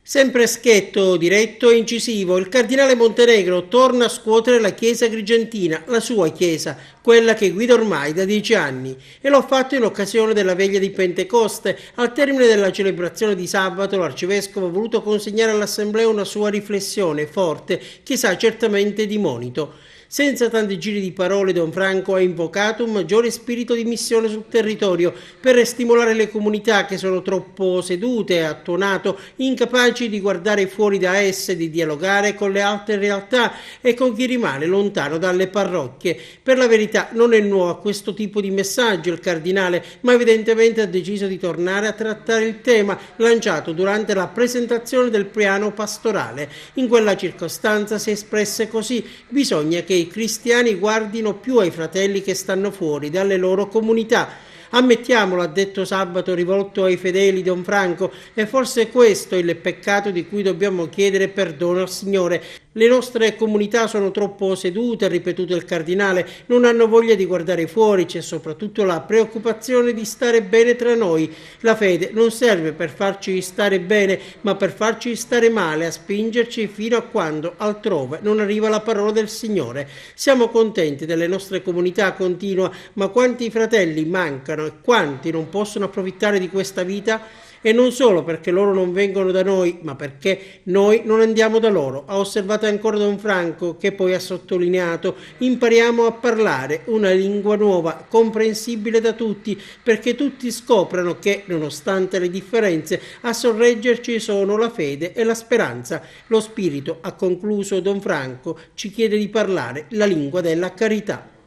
Sempre schietto, diretto e incisivo, il cardinale Montenegro torna a scuotere la chiesa agrigentina, la sua chiesa, quella che guida ormai da 10 anni, e l'ha fatto in occasione della veglia di Pentecoste. Al termine della celebrazione di sabato, l'arcivescovo ha voluto consegnare all'assemblea una sua riflessione forte che sa certamente di monito. Senza tanti giri di parole, Don Franco ha invocato un maggiore spirito di missione sul territorio per stimolare le comunità che sono troppo sedute e attuonato, incapaci di guardare fuori da esse, di dialogare con le altre realtà e con chi rimane lontano dalle parrocchie. Per la verità non è nuovo a questo tipo di messaggio il cardinale, ma evidentemente ha deciso di tornare a trattare il tema lanciato durante la presentazione del piano pastorale. In quella circostanza si espresse così: bisogna che i cristiani guardino più ai fratelli che stanno fuori dalle loro comunità. Ammettiamolo, ha detto sabato rivolto ai fedeli Don Franco, e forse questo è il peccato di cui dobbiamo chiedere perdono al Signore. Le nostre comunità sono troppo sedute, ha ripetuto il cardinale, non hanno voglia di guardare fuori, c'è soprattutto la preoccupazione di stare bene tra noi. La fede non serve per farci stare bene, ma per farci stare male, a spingerci fino a quando altrove non arriva la parola del Signore. Siamo contenti delle nostre comunità, continua, ma quanti fratelli mancano e quanti non possono approfittare di questa vita? E non solo perché loro non vengono da noi, ma perché noi non andiamo da loro. Ha osservato ancora Don Franco, che poi ha sottolineato: impariamo a parlare una lingua nuova, comprensibile da tutti, perché tutti scoprano che, nonostante le differenze, a sorreggerci sono la fede e la speranza. Lo spirito, ha concluso Don Franco, ci chiede di parlare la lingua della carità.